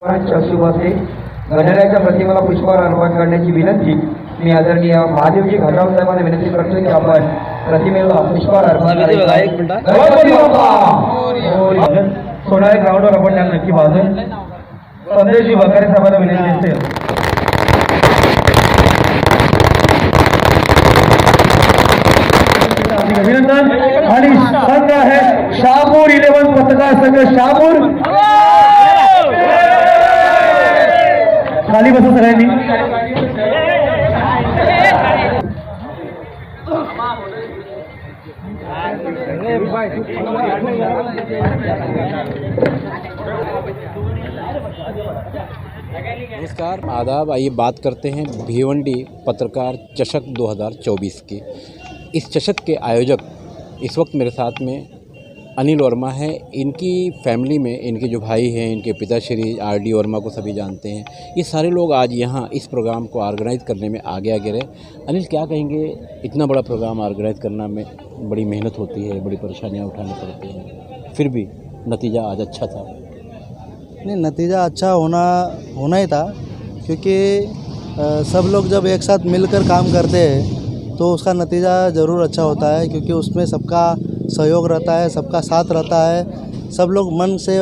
शुभासे गणरायाच्या प्रतिमेला पुष्पहार अर्पण करण्याची विनंती मी आदरणीय महादेवजी घाटाव साहेबांना विनंती करतो की आपण प्रतिमेला पुष्पहार अर्पण सोनाळे ग्राउंडवर आपण त्यांना नक्की वाजून संदेशजी वकारे साहेबांना विनंती असेल. अभिनंदन. आणि संघ आहे शहापूर 11 पत्रकार संघ शहापूर. खाली बसा सगळ्यांनी. नमस्कार, आदाब. आइए बात करते हैं भिवंडी पत्रकार चषक 2024 की. इस चषक के आयोजक इस वक्त मेरे साथ में अनिल वर्मा है. इनकी फैमिली में इनके जो भाई हैं, इनके पिताश्री आर.डी. वर्मा को सभी जानते हैं. ये सारे लोग आज यहाँ इस प्रोग्राम को ऑर्गेनाइज़ करने में आगे रहे. अनिल, क्या कहेंगे? इतना बड़ा प्रोग्राम ऑर्गेनाइज़ करना में बड़ी मेहनत होती है, बड़ी परेशानियाँ उठानी पड़ती हैं, फिर भी नतीजा आज अच्छा था. नहीं, नतीजा अच्छा होना ही था, क्योंकि सब लोग जब एक साथ मिलकर काम करते हैं तो उसका नतीजा ज़रूर अच्छा होता है, क्योंकि उसमें सबका सहयोग रहता है, सबका साथ रहता है, सब लोग मन से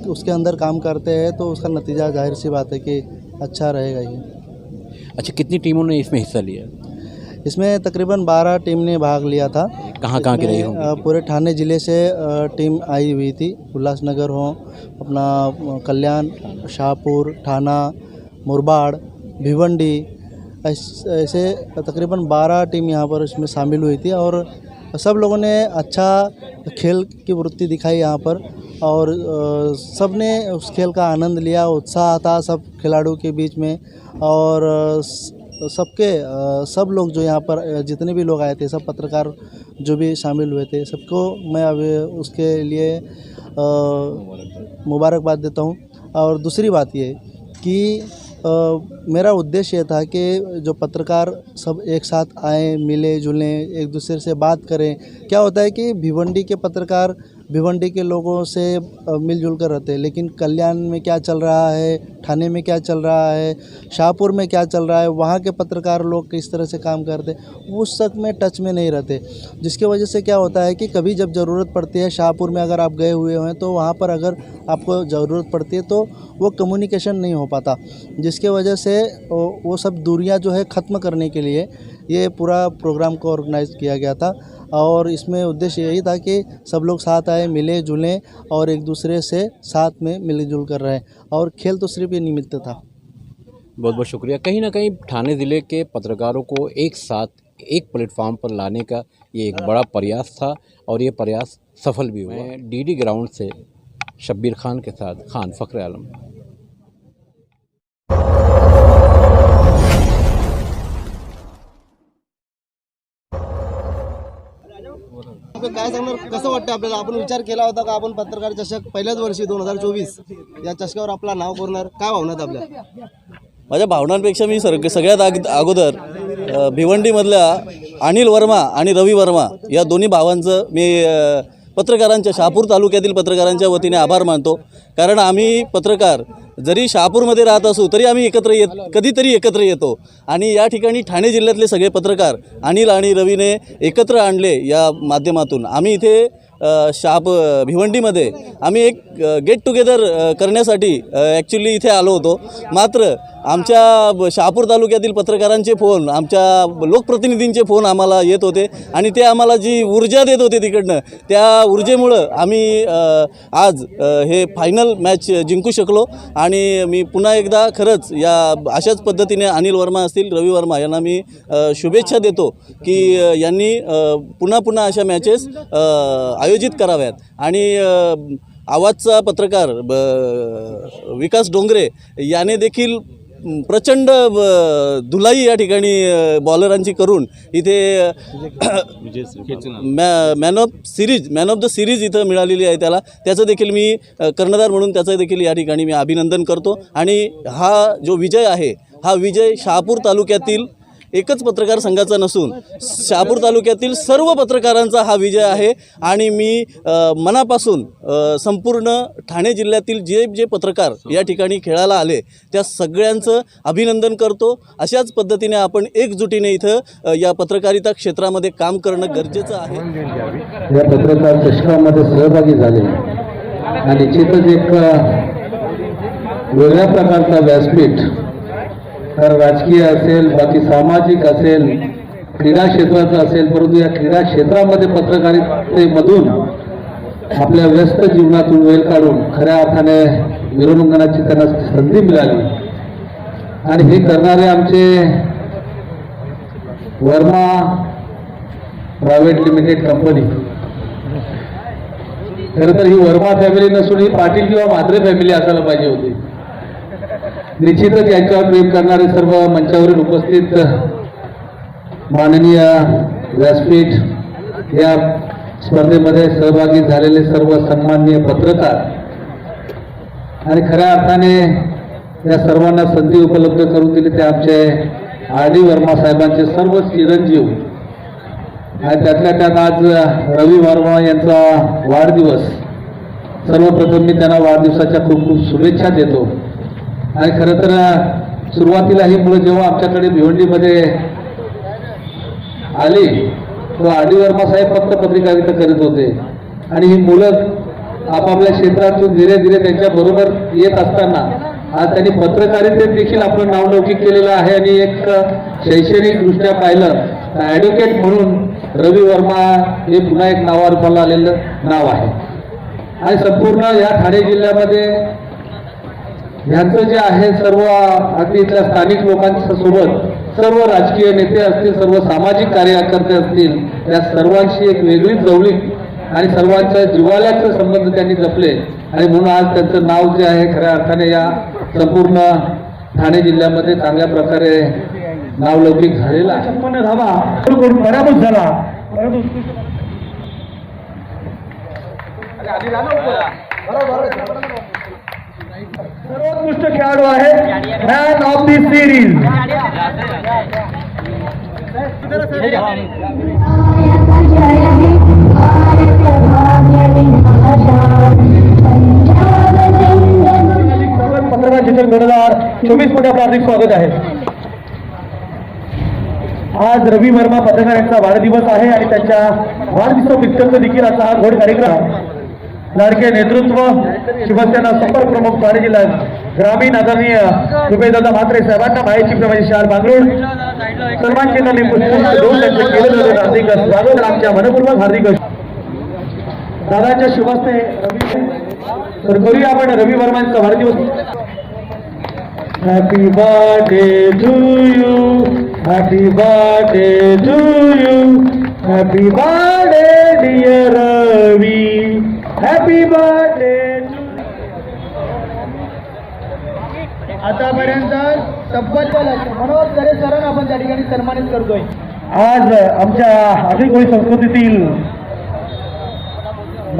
उसके अंदर काम करते हैं, तो उसका नतीजा जाहिर सी बात है कि अच्छा रहेगा ही. अच्छा, कितनी टीमों ने इसमें हिस्सा लिया? इसमें तकरीबन 12 टीम ने भाग लिया था. कहाँ की रही होंगी? पूरे ठाणे ज़िले से टीम आई हुई थी. उल्लासनगर हो, अपना कल्याण, शाहपुर, ठाणा, मुरबाड, भिवंडी, ऐसे तकरीबन 12 टीम यहाँ पर इसमें शामिल हुई थी. और सब लोगों ने अच्छा खेल की वृत्ति दिखाई यहाँ पर, और सब ने उस खेल का आनंद लिया. उत्साह था सब खिलाड़ियों के बीच में, और सब लोग जो यहाँ पर जितने भी लोग आए थे, सब पत्रकार जो भी शामिल हुए थे, सबको मैं अभी उसके लिए मुबारकबाद देता हूँ. और दूसरी बात ये कि मेरा उद्देश्य ये था कि जो पत्रकार सब एक साथ आए, मिले जुलें, एक दूसरे से बात करें. क्या होता है कि भिवंडी के पत्रकार भिवंडी के लोगों से मिलजुल कर रहते हैं, लेकिन कल्याण में क्या चल रहा है, ठाणे में क्या चल रहा है, शाहपुर में क्या चल रहा है, वहाँ के पत्रकार लोग किस तरह से काम करते हैं, उस सब में टच में नहीं रहते. जिसकी वजह से क्या होता है कि कभी जब ज़रूरत पड़ती है, शाहपुर में अगर आप गए हुए हैं तो वहाँ पर अगर आपको ज़रूरत पड़ती है तो वो कम्युनिकेशन नहीं हो पाता, जिसके वजह से वो सब दूरियाँ जो है ख़त्म करने के लिए ये पूरा प्रोग्राम को ऑर्गेनाइज़ किया गया था. और इसमें उद्देश्य यही था कि सब लोग साथ आए, मिले जुलें, और एक दूसरे से साथ में मिलजुल कर रहे. और खेल तो सिर्फ ये निमित्त था. बहुत बहुत शुक्रिया. कहीं ना कहीं ठाणे ज़िले के पत्रकारों को एक साथ एक प्लेटफॉर्म पर लाने का ये एक बड़ा प्रयास था, और ये प्रयास सफल भी हुआ. मैं डीडी ग्राउंड से शब्बीर खान के साथ खान फ़ख्र आलम. काय सांगणार, कसं वाटतं आपल्याला? आपण विचार केला होता का आपण पत्रकार चषक पहिल्याच वर्षी 2024 या चषकावर आपला नाव करणार? काय भावना आहेत आपल्या? माझ्या भावनांपेक्षा मी सगळ्यात अगोदर भिवंडीमधल्या अनिल वर्मा आणि रवी वर्मा या दोन्ही भावांचं मी पत्रकारांच्या, शहापूर तालुक्यातील पत्रकारांच्या वतीने आभार मानतो. कारण आम्ही पत्रकार जरी शहापूरमध्ये राहत असू तरी आम्ही कधीतरी एकत्र येतो, आणि या ठिकाणी ठाणे जिल्ह्यातले सगळे पत्रकार अनिल आणि रवीने एकत्र आणले. या माध्यमातून आम्ही इथे भिवंडीमध्ये आम्ही एक गेट टुगेदर करण्यासाठी ॲक्च्युली इथे आलो होतो. मात्र आमच्या शहापूर तालुक्यातील पत्रकारांचे फोन, आमच्या लोकप्रतिनिधींचे फोन आम्हाला येत होते, आणि ते आम्हाला जी ऊर्जा देत होते तिकडनं, त्या ऊर्जेमुळं आम्ही आज हे फायनल मॅच जिंकू शकलो. आणि मी पुन्हा एकदा खरंच या अशाच पद्धतीने अनिल वर्मा असतील, रवी वर्मा यांना मी शुभेच्छा देतो की यांनी पुन्हा अशा मॅचेस आयोजित कराव्यात. आणि आवाजचा पत्रकार विकास डोंगरे याने देखील प्रचंड धुलाई या ठिकाणी बॉलरांची करून इथे मॅन ऑफ द सिरीज इथं मिळालेली आहे त्याला. त्याचं देखील मी कर्णधार म्हणून त्याचं देखील या ठिकाणी मी अभिनंदन करतो. आणि हा जो विजय आहे, हा विजय शहापूर तालुक्यातील एकच पत्रकार संघाचा नसून शहापूर तालुक्यातील सर्व पत्रकारांचा हा विजय आहे आणि मी मनापासून संपूर्ण ठाणे जिल्ह्यातील जे पत्रकार या ठिकाणी खेळायला आले त्या सगळ्यांचं अभिनंदन करतो। अशाच पद्धतीने आपण एकजुटीने इथं या पत्रकारिता क्षेत्रामध्ये काम करणं गरजेचं आहे। या पत्रकार चषकामध्ये सहभागी झाले आणि निश्चितच एक वेगळ्या प्रकारचा व्यासपीठ, तर राजकीय असेल, बाकी सामाजिक असेल, क्रीडा क्षेत्राचं असेल, परंतु या क्रीडा क्षेत्रामध्ये पत्रकारितेमधून आपल्या व्यस्त जीवनातून वेळ काढून खऱ्या अर्थाने विरंगुळाची त्यांना संधी मिळाली आणि हे करणारे आमचे वर्मा प्रायव्हेट लिमिटेड कंपनी, खरं तर ही वर्मा फॅमिली नसून ही पाटील किंवा म्हात्रे फॅमिली असायला पाहिजे होती। निश्चितच यांच्यावर प्रेम करणारे सर्व मंचावरील उपस्थित माननीय व्यासपीठ, या स्पर्धेमध्ये सहभागी झालेले सर्व सन्माननीय पत्रकार आणि खऱ्या अर्थाने या सर्वांना संधी उपलब्ध करून दिली ते आमचे आर.डी. वर्मा साहेबांचे सर्व चिरंजीव आणि त्यातल्या त्यात आज रवी वर्मा यांचा वाढदिवस। सर्वप्रथम मी त्यांना वाढदिवसाच्या खूप खूप शुभेच्छा देतो आणि खरं तर सुरुवातीला ही मुलं जेव्हा आमच्याकडे भिवंडीमध्ये आली तो आर.डी. वर्मा साहेब फक्त पत्रकारिता करत होते आणि ही मुलं आपापल्या क्षेत्रातून धीरे धीरे त्यांच्या बरोबर येत असताना आज त्यांनी पत्रकारितेत देखील आपलं नावलौकिक केलेलं आहे आणि एक शैक्षणिक दृष्ट्या पाहिलं ॲडव्होकेट म्हणून रवी वर्मा हे पुन्हा एक नावारूपाला आलेलं नाव आहे आणि संपूर्ण या ठाणे जिल्ह्यामध्ये ह्यांचं जे आहे सर्व अगदी इथल्या स्थानिक लोकांच्या सोबत सर्व राजकीय नेते असतील, सर्व सामाजिक कार्यकर्ते असतील, या सर्वांशी एक वेगळीच जवळीक आणि सर्वांच्या जिव्हाळ्याचे संबंध त्यांनी जपले आणि म्हणून आज त्यांचं नाव जे आहे खऱ्या अर्थाने या संपूर्ण ठाणे जिल्ह्यामध्ये चांगल्या प्रकारे नावलौकिक झालेला आहे। 56 धावा पराभूत झाला, परंतु सर्वोत्कृष्ट खेळाडू आहे मॅन ऑफ दी सिरीज। पत्रकार चषक 2024 मध्ये आपलं हार्दिक स्वागत आहे। आज रवी वर्मा पत्रकार यांचा वाढदिवस आहे आणि त्यांच्या वाढदिवसाप्रित्यर्थ देखील असा हा घोड कार्यक्रम लाडके नेतृत्व शिवसेना संपर्क प्रमुख ठाणे जिल्हा ग्रामीण आदरणीय रुपेशदादा म्हात्रे साहेबांना माहिती प्रमाणे शाल बांगरूळ सन्मान चिन्हाने पुष्पगुच्छ देऊन त्यांचे केलेलं होते हार्दिक स्वागत। आमच्या मनपूर्वक हार्दिक दादाच्या शुभहस्ते तर करूया आपण रवी वर्मांचा वाढदिवस। Happy birthday to you, happy birthday to you, happy birthday dear Ravi, happy birthday. आतापर्यंत तब्बल मनोज दरे सरांना आपण त्या ठिकाणी सन्मानित करतोय। आज आमच्या आगरी संस्कृतीतील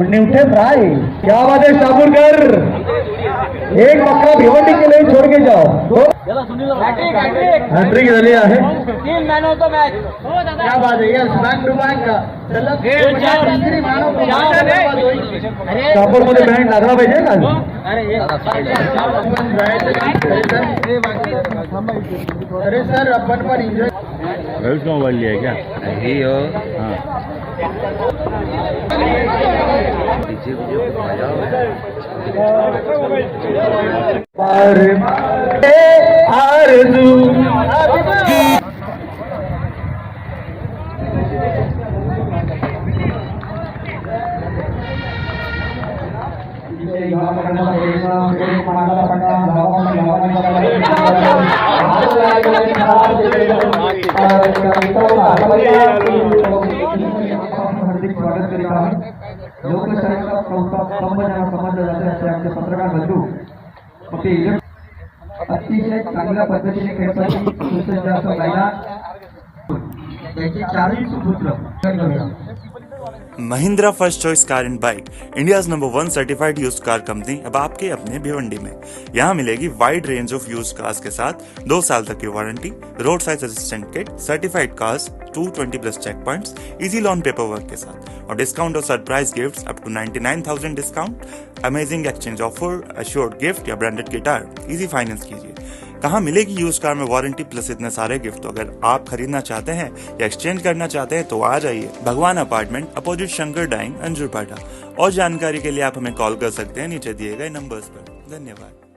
निवठे फ्राय क्या बात है शाहपुरकर, एक मक्का भिवंडी के लिए छोड़ के जाओ। हॅट्रिक झाली आहे। 3 मॅन ऑफ द मॅच, क्या बात है, यस बँक टू बँक सलग तिसरी मॅन ऑफ द मॅच। शाहपूरमध्ये बँड लागला पाहिजे का? अरे सर अपन पण एंजॉय रवीश का मोबाइल लिया है क्या? नहीं हो। हाँ आरज़ू लोकशाहीचा चौथा स्तंभ ज्यांना समजला जाते असे आमचे पत्रकार बंधू ते अतिशय चांगल्या पद्धतीने खेळसाठी सुसज्ज असं मैदान, त्याचे 40 सुपुत्र Mahindra first choice car and bike, India's number 1 certified used car company अब आपके अपने भिवंडी में। यहाँ मिलेगी wide range of used cars के साथ 2 साल तक की warranty, road side assistant kit, certified cars, 220+ check points, easy loan paper work के साथ और डिस्काउंट और surprise gifts up to 99,000 discount, amazing exchange offer, assured gift या ब्रांडेड गिटार, इजी फाइनेंस कीजिए। कहाँ मिलेगी यूज कार में वारंटी प्लस इतने सारे गिफ्ट? तो अगर आप खरीदना चाहते हैं या एक्सचेंज करना चाहते हैं तो आ जाइए भगवान अपार्टमेंट अपोजिट शंकर डाइंग अंजुरपाटा। और जानकारी के लिए आप हमें कॉल कर सकते हैं नीचे दिए गए नंबर्स पर। धन्यवाद।